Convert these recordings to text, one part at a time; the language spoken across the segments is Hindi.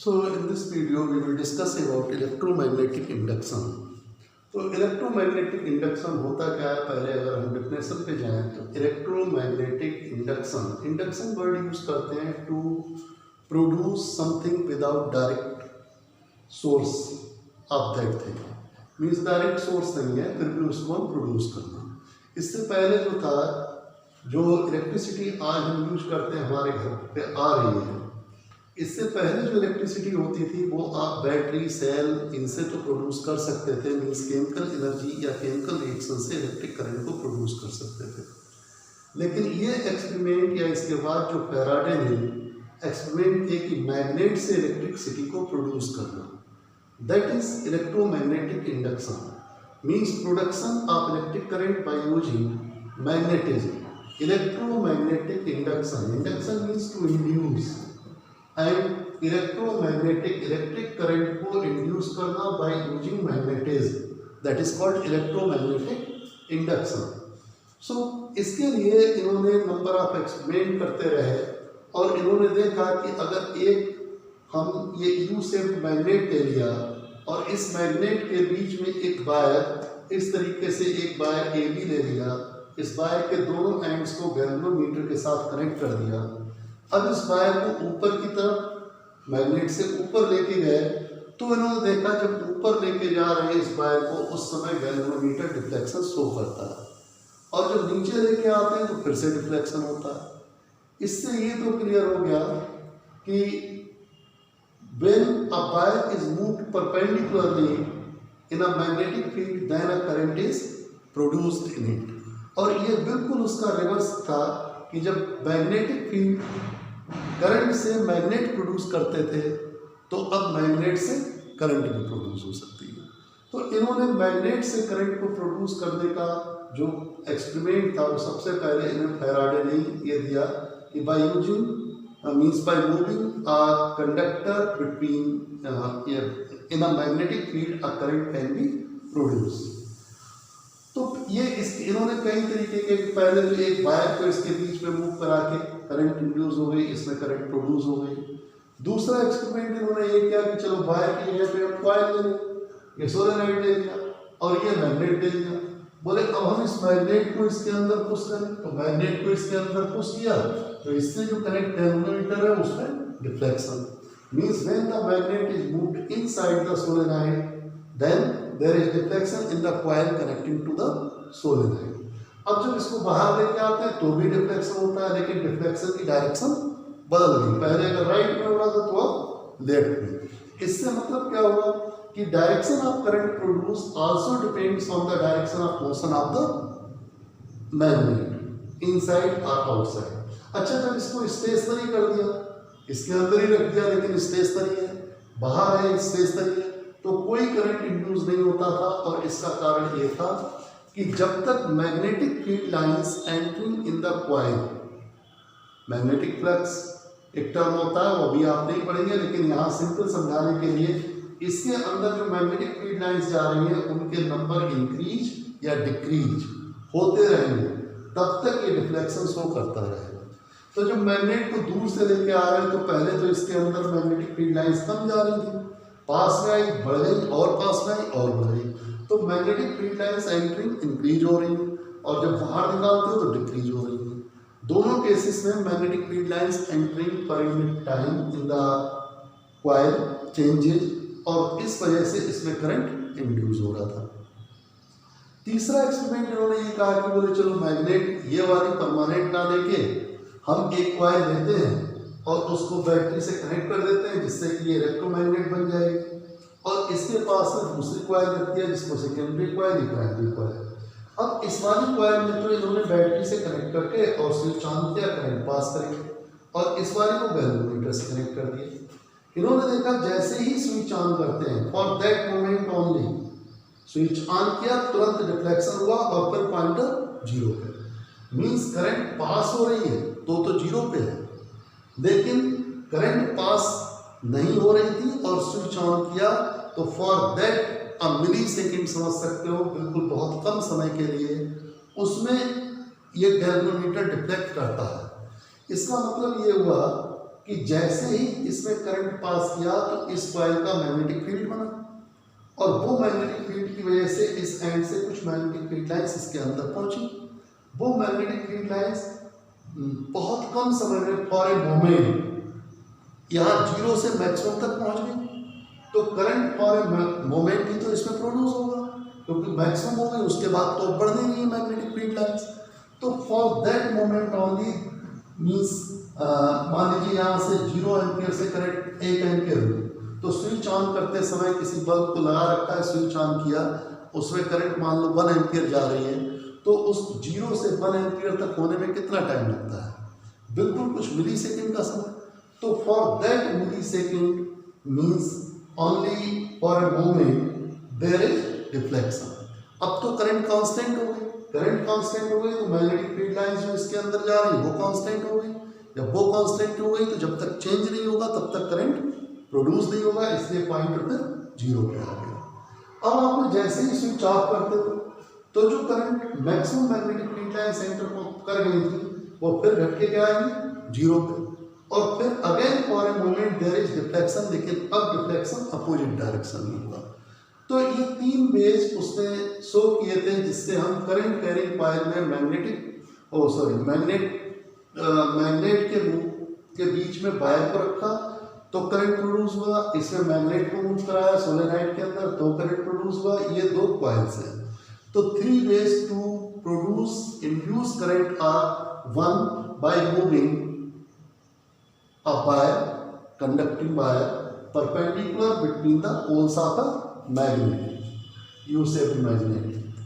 So in this video we will discuss about electromagnetic induction. तो इलेक्ट्रोमैग्नेटिक इंडक्शन होता क्या है, पहले अगर हम डेफिनेशन पे जाएं तो इलेक्ट्रोमैग्नेटिक इंडक्शन वर्ड यूज करते हैं to produce something without direct source of that thing, means direct source नहीं है फिर भी उसको हम प्रोड्यूस करना। इससे पहले जो था, जो इलेक्ट्रिसिटी आज हम यूज करते हैं हमारे घर पे आ रही है, इससे पहले जो इलेक्ट्रिसिटी होती थी वो आप बैटरी सेल इनसे तो प्रोड्यूस कर सकते थे, मीन्स केमिकल एनर्जी या केमिकल रिएक्शन से इलेक्ट्रिक करंट को प्रोड्यूस कर सकते थे। लेकिन ये एक्सपेरिमेंट या इसके बाद जो फैराडे ने एक्सपेरिमेंट किए कि मैग्नेट से इलेक्ट्रिसिटी को प्रोड्यूस करना, that is electromagnetic induction, means production of electric current by using magnetism. Electromagnetic induction means to induce and electromagnetic electric current को इंड्यूस करना by using magnetism, that is called electromagnetic induction. So इसके लिए इन्होंने नंबर ऑफ एक्सपेरिमेंट करते रहे और इन्होंने देखा कि अगर एक हम ये यू शेप मैग्नेट ले लिया और इस मैग्नेट के बीच में एक वायर, इस तरीके से एक वायर ए बी ले लिया, इस वायर के दोनों एंड्स को गैल्वेनोमीटर के साथ कनेक्ट कर दिया। अब इस वायर को ऊपर की तरफ मैग्नेट से ऊपर लेके गए तो इन्होंने देखा जब ऊपर लेके जा रहे हैं इस वायर को, उस समय गैल्वेनोमीटर डिफ्लेक्शन शो करता है, और जब नीचे लेके आते हैं तो फिर से डिफ्लेक्शन होता है। इससे ये तो क्लियर हो गया कि when a wire is moved perpendicularly in a magnetic field then a current is produced in it। और ये बिल्कुल उसका रिवर्स था कि जब मैग्नेटिक फील्ड करंट से मैग्नेट प्रोड्यूस करते थे तो अब मैग्नेट से करंट भी प्रोड्यूस हो सकती है। तो इन्होंने मैग्नेट से करंट को प्रोड्यूस करने का जो एक्सपेरिमेंट था वो सबसे पहले इन्होंने फैराडे ने ये दिया कि by using means by moving a conductor between in a magnetic field a current can be produce. तो ये इन्होंने कई तरीके के, पहले तो एक वायर को इसके बीच में मूव करा के करंट इंड्यूस हो गई, इसमें करंट प्रोड्यूस हो गई। दूसरा एक्सपेरिमेंट इन्होंने ये किया कि चलो वायर की जगह पे हम कॉइल ले लें, ये सोलेनॉइड ले लिया और ये मैग्नेट ले लिया। बोले अब हम इस मैग्नेट को इसके अंदर पुश करें, तो मैग्नेट को इसके अंदर पुश किया तो इससे जो कनेक्ट गैल्वेनोमीटर है उसमें deflection, means when the magnet is moved inside the solenoid then there is deflection in the coil connecting to the solenoid. अब जब इसको बाहर लेके आते हैं तो भी डिफ्लेक्शन होता है, लेकिन डिफ्लेक्शन की डायरेक्शन बदल गई, पहले अगर राइट में उड़ा था तो अब लेफ्ट में। इससे मतलब क्या हुआ कि direction of current produce also depends on the direction of motion of the magnet inside और आउटसाइड। अच्छा, जब इसको स्टेशनरी कर दिया, इसके अंदर ही रख दिया लेकिन स्टेशनरी है, बाहर है स्टेशनरी है, तो कोई करंट इंड्यूस नहीं होता था। और इसका कारण ये था कि जब तक magnetic field lines entering in the coil, magnetic flux एक टर्म होता है वो भी आप नहीं पढ़ेंगे, लेकिन यहाँ सिंपल समझाने के लिए इसके अंदर जो मैग्नेटिक फील्ड लाइंस जा रही हैं उनके नंबर इंक्रीज या डिक्रीज होते रहेंगे, तब तक ये डिफ्लेक्शन शो करता रहेगा। तो जब मैग्नेट को दूर से लेके आ रहे हैं तो पहले तो इसके अंदर मैग्नेटिक फील्ड लाइंस कम जा रही थी, पास में आई बढ़ गई और पास में आई और बढ़ गई, तो magnetic field lines entering increase हो रही है और जब बाहर निकालते हो तो डिक्रीज हो रही है। दोनों केसेस में magnetic field lines entering per unit time in the coil changes, और इस वजह से इसमें करंट इंड्यूस हो रहा था। तीसरा एक्सपेरिमेंट इन्होंने ये कहा कि बोले चलो मैग्नेट ये वाली परमानेंट ना लेके हम एक कॉइल लेते हैं और उसको बैटरी से कनेक्ट कर देते हैं जिससे कि ये इलेक्ट्रोमैग्नेट बन जाएगी, और इसके पास में दूसरी कॉइल रख दिया जिसको सेकेंडरी कॉइल या प्राइमरी कॉइल। अब इस वाली कॉइल में तो इन्होंने बैटरी से कनेक्ट करके और स्विच ऑन किया, करंट पास करेंगे, और इस वाली को गैल्वेनोमीटर से कनेक्ट कर दिया। इन्होंने देखा जैसे ही स्विच ऑन करते हैं, for that moment only, switch on किया तुरंत डिफ्लेक्शन हुआ और फिर पॉइंटर जीरो पे, मींस करंट पास हो रही है तो जीरो पे है, लेकिन करंट पास नहीं हो रही थी और स्विच ऑन किया तो for that a millisecond समझ सकते हो, बिल्कुल बहुत कम समय के लिए उसमें ये गैल्वेनोमीटर डिफ्लेक्ट करता है। इसका मतलब ये हुआ कि जैसे ही इसमें करंट पास किया तो इस कॉइल का मैग्नेटिक फील्ड बना, और वो मैग्नेटिक फील्ड की वजह से इस एंड से कुछ मैग्नेटिक फील्ड लाइंस इसके अंदर पहुंची। वो मैग्नेटिक फील्ड लाइंस बहुत कम समय में फॉर ए मोमेंट यहाँ 0 से मैक्सिमम तक पहुंच गई। तो करंट फॉर ए मोमेंट ही तो इसमें प्रोड्यूस होगा, क्योंकि मैक्सिमम हो गई, उसके बाद तो बढ़ नहीं रही है मैग्नेटिक फील्ड लाइंस। तो for that moment only means मान लीजिए यहाँ से 0 एम्पियर से करंट 1 एम्पियर हुई, तो स्विच ऑन करते समय किसी बल्ब को लगा रखा है, स्विच ऑन किया, उसमें करंट मान लो 1 एम्पियर जा रही है, तो उस 0 से 1 एम्पियर तक होने में कितना टाइम लगता है? बिल्कुल कुछ मिली सेकेंड का समय। तो for that millisecond means only for a moment there is deflection. अब तो करंट कांस्टेंट हो गई, करंट कांस्टेंट हो गई तो मैग्नेटिक फील्ड लाइंस जो इसके अंदर जा रही है वो कांस्टेंट हो गई। जब वो कांस्टेंट हो गई तो जब तक चेंज नहीं होगा तब तक करंट प्रोड्यूस नहीं होगा, इसलिए पॉइंटर फिर 0 पे आ गया। अब आप जैसे ही स्विच ऑफ करते हो तो जो current maximum magnetic field line centre को कर गई थी वो फिर घट के क्या आएगी 0 पे, और फिर again for a moment there is deflection, लेकिन अब डिफ्लेक्शन अपोजिट डायरेक्शन में होगा। तो ये 3 वेज उसने शो किए थे जिससे हम करंट कैरिंग कॉइल में मैग्नेट के बीच में वायर को रखा तो करंट प्रोड्यूस हुआ, इसमें मैग्नेट को मूव कराया सोलेनॉइड के अंदर तो करंट प्रोड्यूस हुआ। ये 2 कॉइल्स हैं। तो 3 ways to induce current are: 1 by moving a wire, conducting wire perpendicular between the poles of a magnet, U-shaped magnet.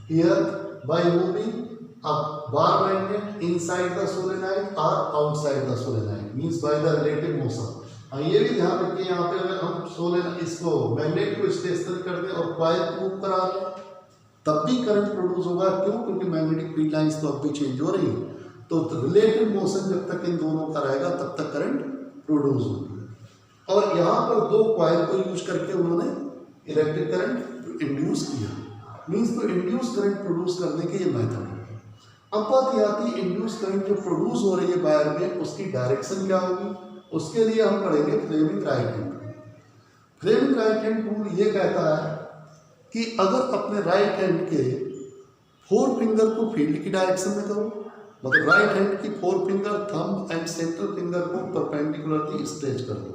Here by moving a bar magnet inside the solenoid or outside the solenoid, means by the relative motion. ये भी ध्यान रखिए, यहाँ पे अगर हम इसको मैग्नेट को स्टेशनरी कर दें और कॉइल मूव करा दें तब भी करंट प्रोड्यूस होगा। क्यों? क्योंकि मैग्नेटिक फील्ड लाइंस तो अब भी चेंज हो रही है, तो रिलेटिव मोशन जब तक इन दोनों का रहेगा तब तक करंट प्रोड्यूस होगी। और यहाँ पर 2 कॉइल को यूज करके उन्होंने इलेक्ट्रिक करंट इंड्यूस किया, मीन्स तो इंड्यूस करंट प्रोड्यूस करने के ये मेथड है। अब बात यह आती है इंड्यूस करंट जो प्रोड्यूस हो रही है वायर में उसकी डायरेक्शन क्या होगी। उसके लिए हम पढ़ेंगे Fleming right hand rule. Fleming right hand rule ये कहता है कि अगर अपने राइट हैंड के 4 फिंगर को फील्ड की डायरेक्शन में करो, मतलब राइट हैंड की 4 finger thumb and central finger को परपेंडिकुलरली स्ट्रेच कर दो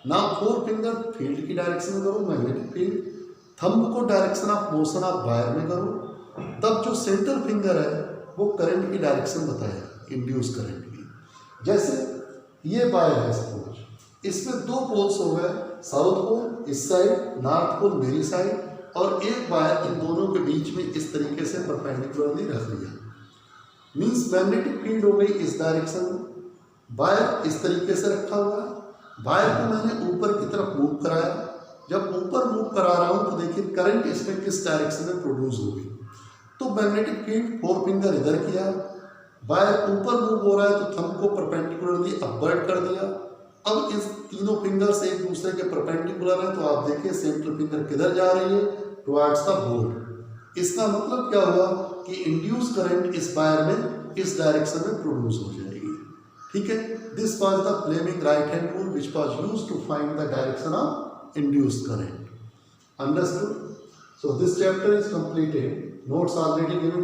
ना। 4 फिंगर फील्ड की डायरेक्शन में करो मैग्नेटिक फील्ड, थंब को direction of motion of wire में करो, तब जो सेंट्रल फिंगर है वो करंट की डायरेक्शन बताएगा, इंड्यूस करंट की। जैसे ये वायर है सपोज, इसमें 2 पोल्स हो गए, साउथ पोल इस साइड, नॉर्थ पोल मेरी साइड, और एक वायर इन दोनों के बीच में इस तरीके से परपेंडिकुलरली रख लिया, मीन्स मैग्नेटिक फील्ड हो गई इस डायरेक्शन में, वायर इस तरीके से रखा हुआ है, वायर को मैंने ऊपर की तरफ मूव कराया। जब ऊपर मूव करा रहा हूँ तो देखिए करंट इसमें किस डायरेक्शन में प्रोड्यूस होगी। तो मैग्नेटिक फील्ड 4 फिंगर इधर किया, वायर ऊपर मूव हो रहा है तो थंब को परपेंडिकुलरली अपवर्ड कर दिया। अब इस तीनों फिंगर्स एक दूसरे के परपेंडिकुलर है, तो आप देखिए सेंट्रल फिंगर किधर जा रही है, टुवर्ड्स द बोर्ड। इसका मतलब क्या हुआ कि इंड्यूस करंट इस वायर में इस डायरेक्शन में प्रोड्यूस हो जाएगी। ठीक है, this was the Fleming right hand rule which was used to find the direction of induced current. Understood? So this chapter is completed. Notes already given